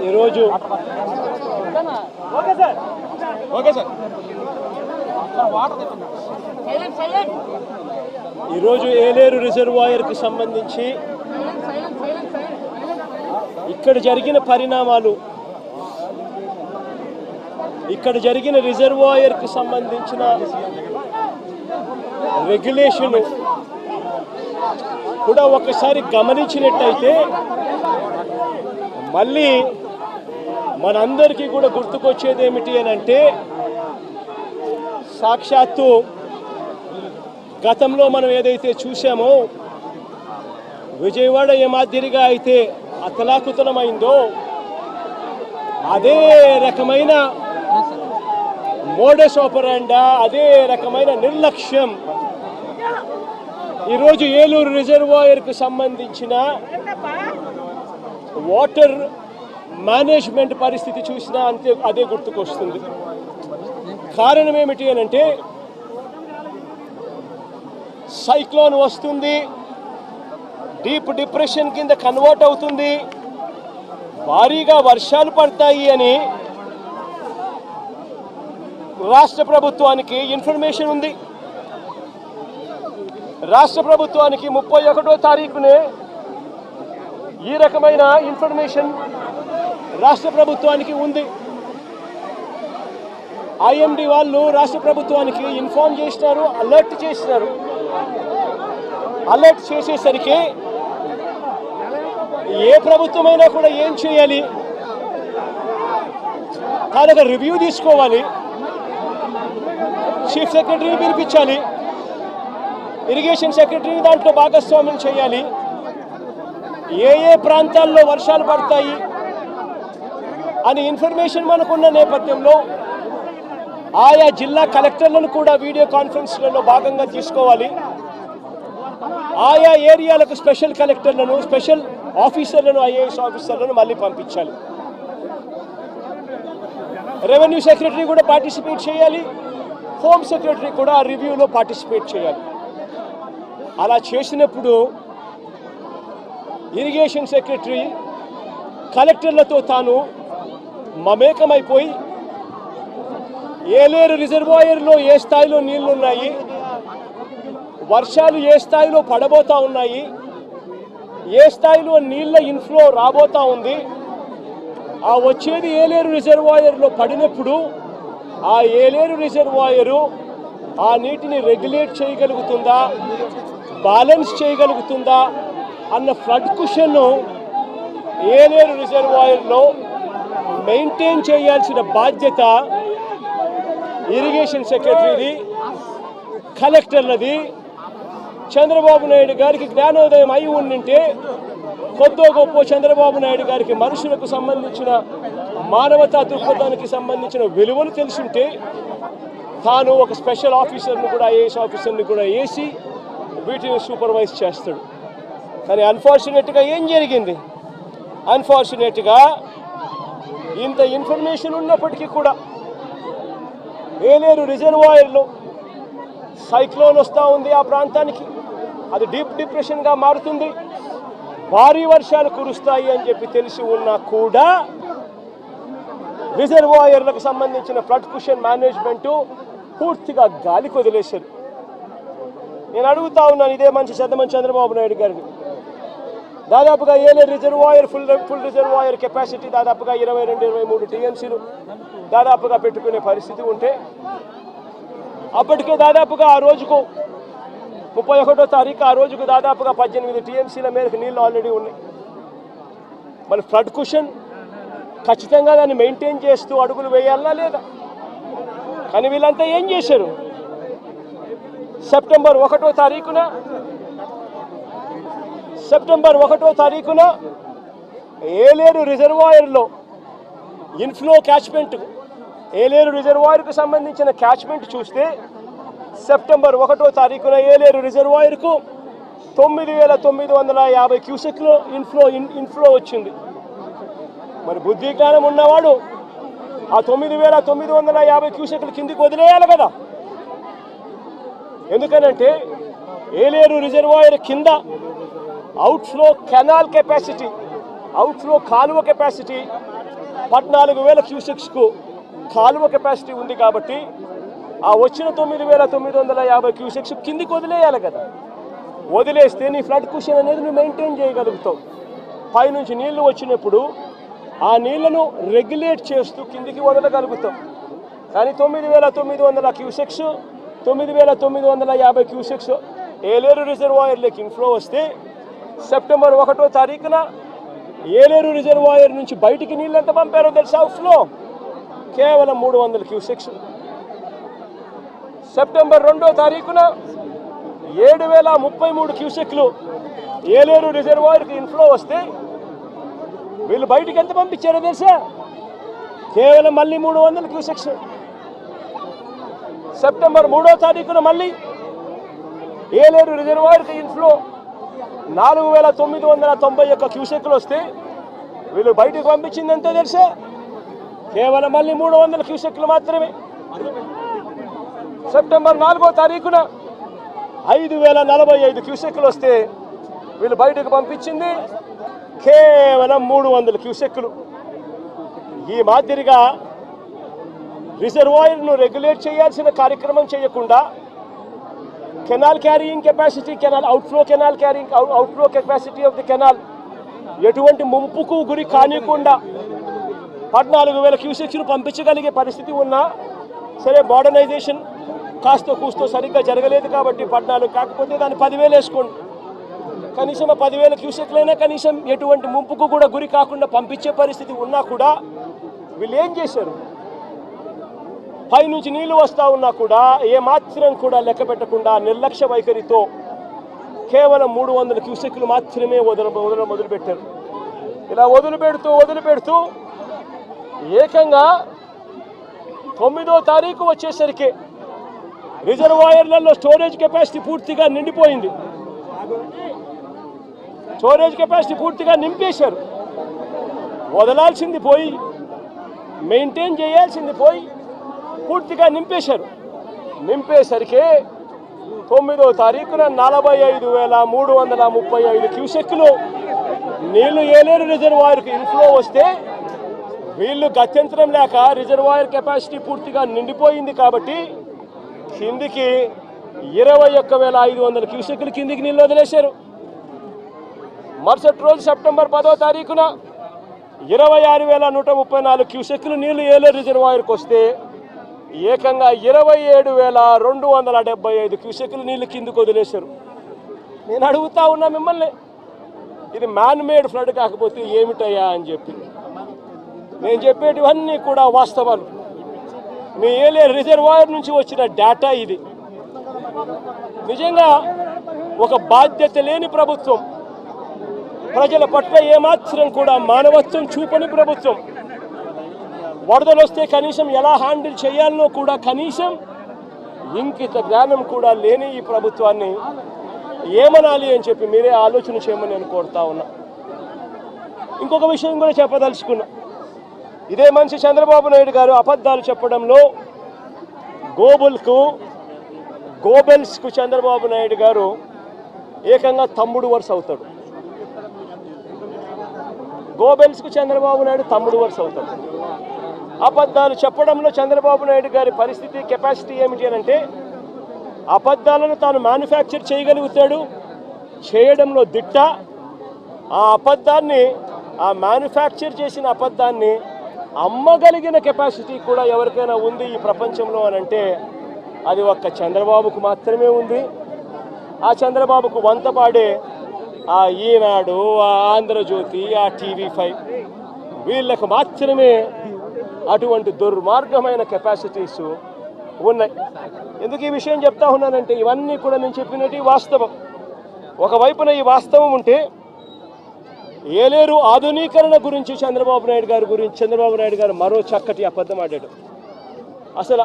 ఈరోజు ఓకే సార్ ఈరోజు ఏలేరు రిజర్వాయర్కి సంబంధించి ఇక్కడ జరిగిన పరిణామాలు, ఇక్కడ జరిగిన రిజర్వాయర్కి సంబంధించిన రెగ్యులేషన్ కూడా ఒకసారి గమనించినట్టయితే మళ్ళీ మనందరికీ కూడా గుర్తుకొచ్చేది ఏమిటి అని అంటే, సాక్షాత్తు గతంలో మనం ఏదైతే చూసామో విజయవాడ ఏ మాదిరిగా అయితే అతలాకుతలమైందో అదే రకమైన మోడస్ ఆపరాండా, అదే రకమైన నిర్లక్ష్యం ఈరోజు ఏలూరు రిజర్వాయర్కు సంబంధించిన వాటర్ మేనేజ్మెంట్ పరిస్థితి చూసినా అంతే అదే గుర్తుకొస్తుంది. కారణం ఏమిటి అని అంటే, సైక్లోన్ వస్తుంది, డీప్ డిప్రెషన్ కింద కన్వర్ట్ అవుతుంది, భారీగా వర్షాలు పడతాయి అని రాష్ట్ర ప్రభుత్వానికి ఇన్ఫర్మేషన్ ఉంది. రాష్ట్ర ప్రభుత్వానికి 31వ తారీఖునే ఈ రకమైన ఇన్ఫర్మేషన్ రాష్ట్ర ప్రభుత్వానికి ఉంది. ఐఎండి వాళ్ళు రాష్ట్ర ప్రభుత్వానికి ఇన్ఫార్మ్ చేసినారు, అలర్ట్ చేసినారు. అలర్ట్ చేసేసరికి ఏ ప్రభుత్వమైనా కూడా ఏం చేయాలి, తాను రివ్యూ తీసుకోవాలి, చీఫ్ సెక్రటరీని పిలిపించాలి, ఇరిగేషన్ సెక్రటరీని దాంట్లో భాగస్వామ్యం చేయాలి, ఏ ఏ ప్రాంతాల్లో వర్షాలు పడతాయి అని ఇన్ఫర్మేషన్ మనకున్న నేపథ్యంలో ఆయా జిల్లా కలెక్టర్లను కూడా వీడియో కాన్ఫరెన్స్లలో భాగంగా తీసుకోవాలి. ఆయా ఏరియాలకు స్పెషల్ కలెక్టర్లను, స్పెషల్ ఆఫీసర్లను, ఐఏఎస్ ఆఫీసర్లను మళ్ళీ పంపించాలి. రెవెన్యూ సెక్రటరీ కూడా పార్టిసిపేట్ చేయాలి, హోమ్ సెక్రటరీ కూడా ఆ రివ్యూలో పార్టిసిపేట్ చేయాలి. అలా చేసినప్పుడు ఇరిగేషన్ సెక్రటరీ కలెక్టర్లతో తాను మమేకమైపోయి ఏలేరు రిజర్వాయర్లో ఏ స్థాయిలో నీళ్లున్నాయి, వర్షాలు ఏ స్థాయిలో పడబోతా ఉన్నాయి, ఏ స్థాయిలో నీళ్ల ఇన్ఫ్లో రాబోతా ఉంది, ఆ వచ్చేది ఏలేరు రిజర్వాయర్లో పడినప్పుడు ఆ ఏలేరు రిజర్వాయరు ఆ నీటిని రెగ్యులేట్ చేయగలుగుతుందా, బ్యాలెన్స్ చేయగలుగుతుందా అన్న ఫ్లడ్ కుషన్ను ఏలేరు రిజర్వాయర్లో మెయింటైన్ చేయాల్సిన బాధ్యత ఇరిగేషన్ సెక్రటరీది, కలెక్టర్లది. చంద్రబాబు నాయుడు గారికి జ్ఞానోదయం అయి ఉండింటే కొద్దో గొప్ప చంద్రబాబు నాయుడు గారికి మనుషులకు సంబంధించిన మానవతా దృక్పథానికి సంబంధించిన విలువలు తెలుసుంటే తాను ఒక స్పెషల్ ఆఫీసర్ను కూడా, ఐఏఎస్ ఆఫీసర్ని కూడా వేసి వీటిని సూపర్వైజ్ చేస్తాడు. కానీ అన్ఫార్చునేట్గా ఏం జరిగింది, అన్ఫార్చునేట్గా ఇంత ఇన్ఫర్మేషన్ ఉన్నప్పటికీ కూడా ఏలేరు రిజర్వాయర్లో సైక్లోన్ వస్తూ ఉంది, ఆ ప్రాంతానికి అది డీప్ డిప్రెషన్గా మారుతుంది, భారీ వర్షాలు కురుస్తాయి అని చెప్పి తెలిసి ఉన్నా కూడా రిజర్వాయర్లకు సంబంధించిన ఫ్లడ్ కుషన్ మేనేజ్మెంటు పూర్తిగా గాలికి వదిలేశారు. నేను అడుగుతా ఉన్నాను ఇదే మంచి చందమని చంద్రబాబు నాయుడు గారిని, దాదాపుగా Yeleru reservoir full reservoir capacity దాదాపుగా 22-23 టీఎంసీలు దాదాపుగా పెట్టుకునే పరిస్థితి ఉంటే అప్పటికే దాదాపుగా ఆ రోజుకు 31వ తారీఖు ఆ రోజుకు దాదాపుగా 18 టీఎంసీల మేరకు నీళ్ళు ఆల్రెడీ ఉన్నాయి. మరి ఫ్లడ్ కుషన్ ఖచ్చితంగా దాన్ని మెయింటైన్ చేస్తూ అడుగులు వేయాలా లేదా? కానీ వీళ్ళంతా ఏం చేశారు, సెప్టెంబర్ 1వ తారీఖున సెప్టెంబర్ 1వ తారీఖున ఏలేరు రిజర్వాయర్లో ఇన్ఫ్లో క్యాచ్మెంట్, ఏలేరు రిజర్వాయర్కు సంబంధించిన క్యాచ్మెంట్ చూస్తే సెప్టెంబర్ 1వ తారీఖున ఏలేరు రిజర్వాయర్కు 9,950 క్యూసెక్లు ఇన్ఫ్లో వచ్చింది. మరి బుద్ధి జ్ఞానం ఉన్నవాడు ఆ 9,950 క్యూసెక్లు కిందికి వదిలేయాలి కదా. ఎందుకనంటే ఏలేరు రిజర్వాయర్ కింద అవుట్ఫ్లో కెనాల్ కెపాసిటీ, అవుట్ఫ్లో కాలువ కెపాసిటీ 14,000 క్యూసెక్స్కు కాలువ కెపాసిటీ ఉంది. కాబట్టి ఆ వచ్చిన 9,950 క్యూసెక్స్ కిందికి వదిలేయాలి కదా. వదిలేస్తే నీ ఫ్లడ్ కుషన్ అనేది నువ్వు మెయింటైన్ చేయగలుగుతావు. పైనుంచి నీళ్లు వచ్చినప్పుడు ఆ నీళ్లను రెగ్యులేట్ చేస్తూ కిందికి వదలగలుగుతాం. కానీ 9,900 క్యూసెక్స్ 9,950 క్యూసెక్స్ ఏలేరు రిజర్వాయర్లోకి ఇన్ఫ్లో వస్తే సెప్టెంబర్ 1వ తారీఖున ఏలేరు రిజర్వాయర్ నుంచి బయటికి నీళ్ళు ఎంత పంపారో తెలుసా? అవుట్ఫ్లో కేవలం 300 క్యూసెక్స్. సెప్టెంబర్ 2వ తారీఖున 7,033 క్యూసెక్లు ఏలేరు రిజర్వాయర్కి ఇన్ఫ్లో వస్తే వీళ్ళు బయటికి ఎంత పంపించారో తెలుసా? కేవలం మళ్ళీ 300 క్యూసెక్స్. సెప్టెంబర్ 3వ తారీఖున మళ్ళీ ఏలేరు రిజర్వాయర్కి ఇన్ఫ్లో 4,991 క్యూసెక్లు వస్తే వీళ్ళు బయటకు పంపించింది ఎంతో తెలుసా? కేవలం మళ్ళీ 300 క్యూసెక్లు మాత్రమే. సెప్టెంబర్ 4వ తారీఖున 5,045 క్యూసెక్లు వస్తే వీళ్ళు బయటకు పంపించింది కేవలం 300 క్యూసెక్లు. ఈ మాదిరిగా రిజర్వాయర్ను రెగ్యులేట్ చేయాల్సిన కార్యక్రమం చేయకుండా canal carrying capacity, outflow capacity of the canal ఎటువంటి ముంపుకు గురి కానికుండా 14,000 క్యూసెక్స్ను పంపించగలిగే పరిస్థితి ఉన్నా సరే, మోడర్నైజేషన్ కాస్త కూస్తో సరిగ్గా జరగలేదు కాబట్టి 14 కాకపోతే దాన్ని 10,000 వేసుకోండి. కనీసం ఆ 10,000 క్యూసెక్లైనా కనీసం ఎటువంటి ముంపుకు కూడా గురి కాకుండా పంపించే పరిస్థితి ఉన్నా కూడా వీళ్ళు ఏం చేశారు? పైనుంచి నీళ్లు వస్తూ ఉన్నా కూడా ఏమాత్రం కూడా లెక్క పెట్టకుండా నిర్లక్ష్య వైఖరితో కేవలం 300 క్యూసెక్లు మాత్రమే మొదలుపెట్టారు. ఇలా వదిలిపెడుతూ ఏకంగా 9వ తారీఖు వచ్చేసరికి రిజర్వాయర్లలో స్టోరేజ్ కెపాసిటీ పూర్తిగా నిండిపోయింది. స్టోరేజ్ కెపాసిటీ పూర్తిగా నింపేశారు. వదలాల్సింది పోయి, మెయింటైన్ చేయాల్సింది పోయి పూర్తిగా నింపేశారు. నింపేసరికి 9వ తారీఖున 45,335 క్యూసెక్లు నీళ్లు ఏలేరు రిజర్వాయర్కి ఇన్ఫ్లో వస్తే వీళ్ళు గత్యంతరం లేక రిజర్వాయర్ కెపాసిటీ పూర్తిగా నిండిపోయింది కాబట్టి కిందికి 21,500 క్యూసెక్లు కిందికి నీళ్ళు వదిలేశారు. మరుసటి రోజు సెప్టెంబర్ 10వ తారీఖున 26,134 క్యూసెక్లు నీళ్లు ఏలేరు రిజర్వాయర్కి వస్తే ఏకంగా 27,275 క్యూసెక్లు నీళ్లు కిందికి వదిలేశారు. నేను అడుగుతా ఉన్నా మిమ్మల్ని, ఇది మ్యాన్ మేడ్ ఫ్లడ్ కాకపోతే ఏమిటయ్యా అని చెప్పి. నేను చెప్పేటివన్నీ కూడా వాస్తవాలు. మీ ఏలేరు రిజర్వాయర్ నుంచి వచ్చిన డేటా ఇది. నిజంగా ఒక బాధ్యత లేని ప్రభుత్వం, ప్రజల పట్ల ఏమాత్రం కూడా మానవత్వం చూపని ప్రభుత్వం, వరదలు వస్తే కనీసం ఎలా హ్యాండిల్ చేయాలనో కూడా కనీసం ఇంకిత జ్ఞానం కూడా లేని ఈ ప్రభుత్వాన్ని ఏమనాలి అని చెప్పి మీరే ఆలోచన చేయమని నేను కోరుతా ఉన్నా. ఇంకొక విషయం కూడా చెప్పదలుచుకున్నా. ఇదే మనిషి చంద్రబాబు నాయుడు గారు అబద్ధాలు చెప్పడంలో గోబెల్స్కు చంద్రబాబు నాయుడు గారు ఏకంగా తమ్ముడు వరుస అవుతాడు. గోబెల్స్కు చంద్రబాబు నాయుడు తమ్ముడు వరుస అవుతాడు. అబద్ధాలు చెప్పడంలో చంద్రబాబు నాయుడు గారి పరిస్థితి, కెపాసిటీ ఏమిటి అని అంటే అబద్ధాలను తాను మ్యానుఫ్యాక్చర్ చేయగలుగుతాడు, చేయడంలో దిట్ట. ఆ మ్యానుఫ్యాక్చర్ చేసిన అబద్ధాన్ని అమ్మగలిగిన కెపాసిటీ కూడా ఎవరికైనా ఉంది ఈ ప్రపంచంలో అని అంటే అది ఒక్క చంద్రబాబుకు మాత్రమే ఉంది. ఆ చంద్రబాబుకు వంతపాడే ఆ ఈనాడు, ఆ ఆంధ్రజ్యోతి, ఆ TV5 వీళ్ళకు మాత్రమే అటువంటి దుర్మార్గమైన కెపాసిటీస్ ఉన్నాయి. ఎందుకు ఈ విషయం చెప్తా ఉన్నానంటే ఇవన్నీ కూడా నేను చెప్పినట్టు వాస్తవం. ఒకవైపున ఈ వాస్తవం ఉంటే ఏలేరు ఆధునీకరణ గురించి చంద్రబాబు నాయుడు గారు మరో చక్కటి అబద్ధం ఆడాడు. అసలు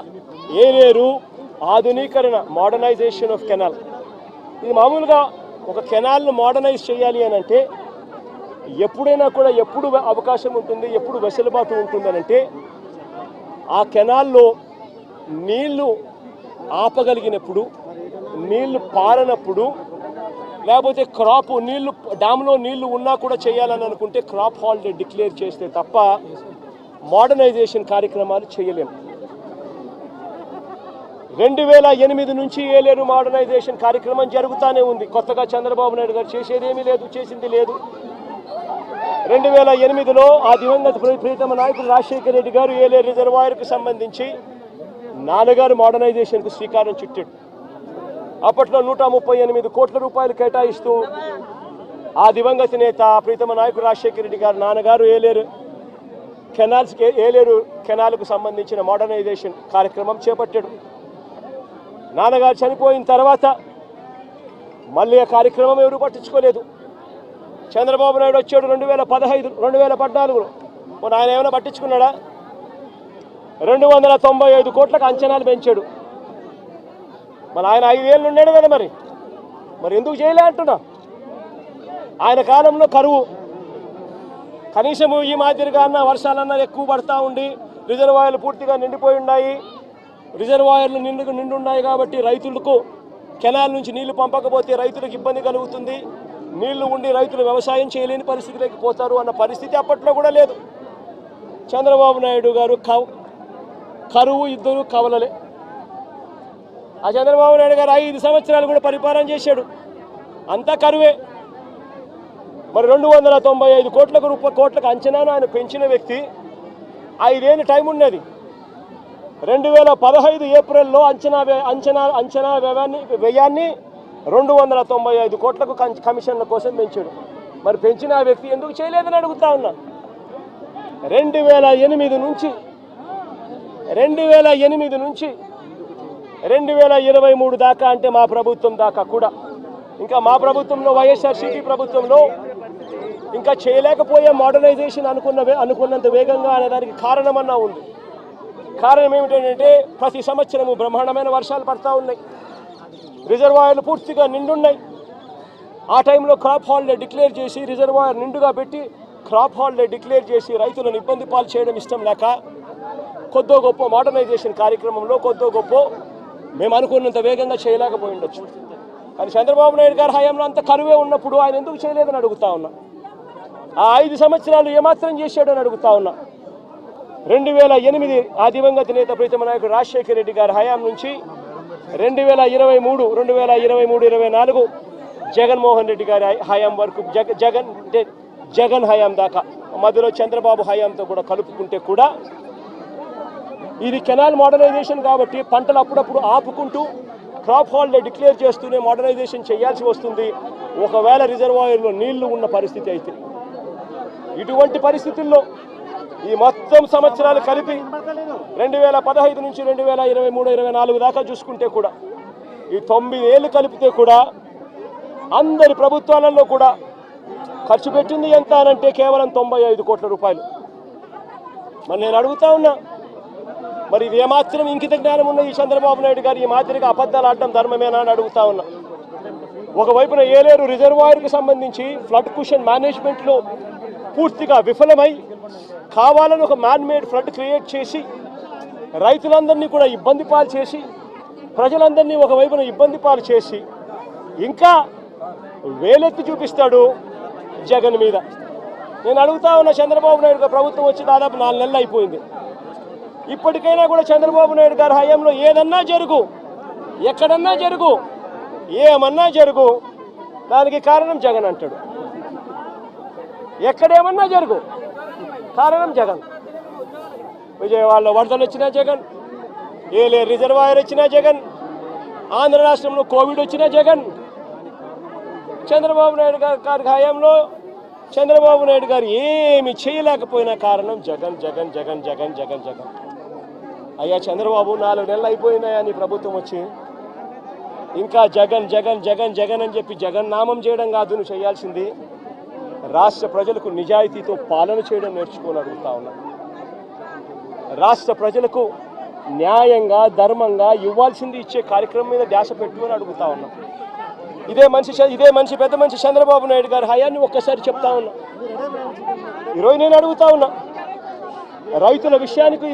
ఏలేరు ఆధునీకరణ, మోడర్నైజేషన్ ఆఫ్ కెనాల్, ఇది మామూలుగా ఒక కెనాల్ను మోడర్నైజ్ చేయాలి అని అంటే ఎప్పుడైనా కూడా ఎప్పుడు అవకాశం ఉంటుంది, ఎప్పుడు వెసులుబాటు ఉంటుందనంటే ఆ కెనాల్లో నీళ్లు ఆపగలిగినప్పుడు, నీళ్లు పారనప్పుడు, లేకపోతే క్రాప్ నీళ్లు డ్యామ్లో నీళ్లు ఉన్నా కూడా చేయాలని అనుకుంటే క్రాప్ హాలిడే డిక్లేర్ చేస్తే తప్ప మోడర్నైజేషన్ కార్యక్రమాలు చేయలేము. 2008 నుంచి ఏలేరు మోడర్నైజేషన్ కార్యక్రమం జరుగుతూనే ఉంది. కొత్తగా చంద్రబాబు నాయుడు గారు చేసేదేమీ లేదు, చేసింది లేదు. 2008లో ఆ దివంగత ప్రీతమ నాయకుడు రాజశేఖర రెడ్డి గారు ఏలేరు రిజర్వాయర్కు సంబంధించి నాన్నగారు మోడర్నైజేషన్కు శ్రీకారం చుట్టాడు. అప్పట్లో 138 కోట్ల రూపాయలు కేటాయిస్తూ ఆ దివంగత నేత ప్రీతమ నాయకుడు రాజశేఖర రెడ్డి గారు నాన్నగారు ఏలేరు కెనాల్కు సంబంధించిన మోడర్నైజేషన్ కార్యక్రమం చేపట్టాడు. నాన్నగారు చనిపోయిన తర్వాత మళ్ళీ ఆ కార్యక్రమం ఎవరు పట్టించుకోలేదు. చంద్రబాబు నాయుడు వచ్చాడు 2014లో. ఆయన ఏమైనా పట్టించుకున్నాడా? 295 కోట్లకు అంచనాలు పెంచాడు. మరి ఆయన 5 ఏళ్ళు ఉన్నాడు కదా, మరి ఎందుకు చేయలే అంటున్నా. ఆయన కాలంలో కరువు, కనీసము ఈ మాదిరిగా అన్న వర్షాలన్నా ఎక్కువ పడతా ఉండి రిజర్వాయర్లు పూర్తిగా నిండిపోయి ఉన్నాయి. రిజర్వాయర్లు నిండున్నాయి కాబట్టి రైతులకు కెనాల్ నుంచి నీళ్లు పంపకపోతే రైతులకు ఇబ్బంది కలుగుతుంది, నీళ్లు ఉండి రైతులు వ్యవసాయం చేయలేని పరిస్థితిలోకి పోతారు అన్న పరిస్థితి అప్పట్లో కూడా లేదు. చంద్రబాబు నాయుడు గారు కరువు ఇద్దరు కవలలే. ఆ చంద్రబాబు నాయుడు గారు 5 సంవత్సరాలు కూడా పరిపాలన చేశాడు, అంతా కరువే. మరి 295 కోట్లకు అంచనాను ఆయన పెంచిన వ్యక్తి 5 ఏళ్ళు టైం ఉన్నది. 2015 ఏప్రిల్లో అంచనా వ్యయాన్ని 295 కోట్లకు కమిషన్ల కోసం పెంచాడు. మరి పెంచిన ఆ వ్యక్తి ఎందుకు చేయలేదని అడుగుతా ఉన్నా. 2008 నుంచి 2023 దాకా, అంటే మా ప్రభుత్వం దాకా కూడా, ఇంకా మా ప్రభుత్వంలో వైఎస్ఆర్సీపీ ప్రభుత్వంలో ఇంకా చేయలేకపోయే మోడర్నైజేషన్ అనుకున్నంత వేగంగా అనేదానికి కారణమన్నా ఉంది. కారణం ఏమిటంటే ప్రతి సంవత్సరము బ్రహ్మాండమైన వర్షాలు పడతా ఉన్నాయి, రిజర్వాయర్లు పూర్తిగా నిండున్నాయి. ఆ టైంలో క్రాప్ హాలిడే డిక్లేర్ చేసి రిజర్వాయర్ నిండుగా పెట్టి క్రాప్ హాలిడే డిక్లేర్ చేసి రైతులను ఇబ్బంది పాలు చేయడం ఇష్టం లేక కొద్దో గొప్ప మోడర్నైజేషన్ కార్యక్రమంలో కొద్దో గొప్ప మేము అనుకున్నంత వేగంగా చేయలేకపోయి ఉండొచ్చు. కానీ చంద్రబాబు నాయుడు గారి హయాంలో అంత కరువే ఉన్నప్పుడు ఆయన ఎందుకు చేయలేదని అడుగుతా ఉన్నా. ఆ 5 సంవత్సరాలు ఏమాత్రం చేశాడని అడుగుతా ఉన్నా. 2008 ఆ దివంగత నేత ప్రీతమ నాయకుడు రాజశేఖర రెడ్డి గారి హయాం నుంచి 2023-24 జగన్మోహన్ రెడ్డి గారి హయాం వరకు, జగన్ హయాం దాకా, మధ్యలో చంద్రబాబు హయాంతో కూడా కలుపుకుంటే కూడా ఇది కెనాల్ మోడర్నైజేషన్ కాబట్టి పంటలు అప్పుడప్పుడు ఆపుకుంటూ క్రాప్ హాలిడే డిక్లేర్ చేస్తూనే మోడర్నైజేషన్ చేయాల్సి వస్తుంది ఒకవేళ రిజర్వాయర్లో నీళ్లు ఉన్న పరిస్థితి అయితే. ఇటువంటి పరిస్థితుల్లో ఈ మొత్తం సంవత్సరాలు కలిపి 2015 నుంచి 2023-24 దాకా చూసుకుంటే కూడా ఈ 9 ఏళ్ళు కలిపితే కూడా అందరి ప్రభుత్వాలలో కూడా ఖర్చు పెట్టింది ఎంత అనంటే కేవలం 95 కోట్ల రూపాయలు. మరి నేను అడుగుతా ఉన్నా, మరి ఇది ఏమాత్రం ఇంకిత జ్ఞానం ఉన్న ఈ చంద్రబాబు నాయుడు గారు ఈ మాదిరిగా అబద్ధాలు ఆడడం ధర్మమేనా అని అడుగుతా ఉన్నా. ఒకవైపున ఏలేరు రిజర్వాయర్కి సంబంధించి ఫ్లడ్ కుషన్ మేనేజ్మెంట్లో పూర్తిగా విఫలమై కావాలని ఒక మ్యాన్మేడ్ ఫ్లడ్ క్రియేట్ చేసి రైతులందరినీ కూడా ఇబ్బంది పాలు చేసి ప్రజలందరినీ ఒకవైపున ఇబ్బంది పాలు చేసి ఇంకా వేలెత్తి చూపిస్తాడు జగన్ మీద. నేను అడుగుతా ఉన్న, చంద్రబాబు నాయుడు గారు ప్రభుత్వం వచ్చి దాదాపు 4 నెలలు అయిపోయింది. ఇప్పటికైనా కూడా చంద్రబాబు నాయుడు గారి హయాంలో ఏదన్నా జరుగు, ఎక్కడన్నా జరుగు, ఏమన్నా జరుగు, దానికి కారణం జగన్ అంటాడు. ఎక్కడేమన్నా జరుగు, కారణం జగన్. విజయవాడలో వరదలు వచ్చినా జగన్, ఏలేరు రిజర్వాయర్ వచ్చినా జగన్, ఆంధ్ర రాష్ట్రంలో కోవిడ్ వచ్చినా జగన్. చంద్రబాబు నాయుడు గారి హయాంలో చంద్రబాబు నాయుడు గారు ఏమి చేయలేకపోయినా కారణం జగన్ జగన్ జగన్ జగన్ జగన్ జగన్. అయ్యా చంద్రబాబు 4 నెలలు అయిపోయినాయా నీ ప్రభుత్వం వచ్చి, ఇంకా జగన్ జగన్ జగన్ జగన్ అని చెప్పి జగన్ నామం చేయడం కాదు నువ్వు చేయాల్సింది. రాష్ట్ర ప్రజలకు నిజాయితీతో పాలన చేయడం నేర్చుకోవాలని అడుగుతా ఉన్నా. రాష్ట్ర ప్రజలకు న్యాయంగా ధర్మంగా ఇవ్వాల్సింది ఇచ్చే కార్యక్రమం మీద ధ్యాస పెట్టుకొని అడుగుతా ఉన్నా. ఇదే మనిషి పెద్ద మనిషి చంద్రబాబు నాయుడు గారి హయాన్ని ఒక్కసారి చెప్తా ఉన్నా. ఈరోజు నేను అడుగుతా ఉన్నా, రైతుల విషయానికి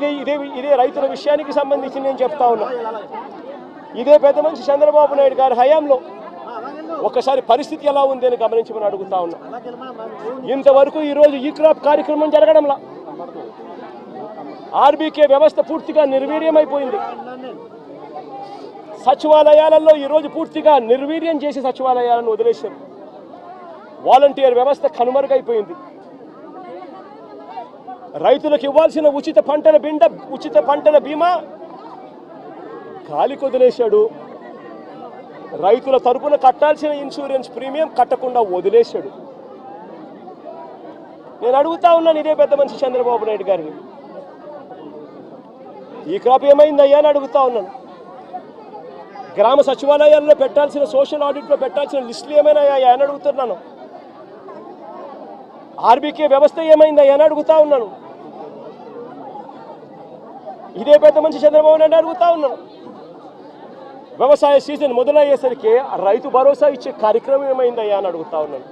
ఇదే రైతుల విషయానికి సంబంధించి నేను చెప్తా ఉన్నా. ఇదే పెద్ద మనిషి చంద్రబాబు నాయుడు గారి హయాంలో ఒక్కసారి పరిస్థితి ఎలా ఉంది అని గమనించమని అడుగుతా ఉన్నా. ఇంతవరకు ఈరోజు ఈ క్రాప్ కార్యక్రమం జరగడంలా ఆర్బీకే వ్యవస్థ పూర్తిగా నిర్వీర్యమైపోయింది. సచివాలయాలలో ఈరోజు పూర్తిగా నిర్వీర్యం చేసి సచివాలయాలను వదిలేశారు. వాలంటీర్ వ్యవస్థ కనుమరుగైపోయింది. రైతులకు ఇవ్వాల్సిన ఉచిత పంటల బీమా గాలికి వదిలేశాడు. రైతుల తరపున కట్టాల్సిన ఇన్సూరెన్స్ ప్రీమియం కట్టకుండా వదిలేశాడు. నేను అడుగుతా ఉన్నాను ఇదే పెద్ద మనిషి చంద్రబాబు నాయుడు గారిని, ఈ క్రాప్ ఏమైందయ్యా అని అడుగుతా ఉన్నాను. గ్రామ సచివాలయాల్లో పెట్టాల్సిన సోషల్ ఆడిట్లో పెట్టాల్సిన లిస్టులు ఏమైనాయా అని అడుగుతున్నాను. ఆర్బీకే వ్యవస్థ ఏమైందయ్యా అని అడుగుతా ఉన్నాను. ఇదే పెద్ద మనిషి చంద్రబాబు నాయుడు అడుగుతా ఉన్నాను. వ్యవసాయ సీజన్ మొదలయ్యేసరికి రైతు భరోసా ఇచ్చే కార్యక్రమం ఏమైందయ్యా అని అడుగుతా ఉన్నాను.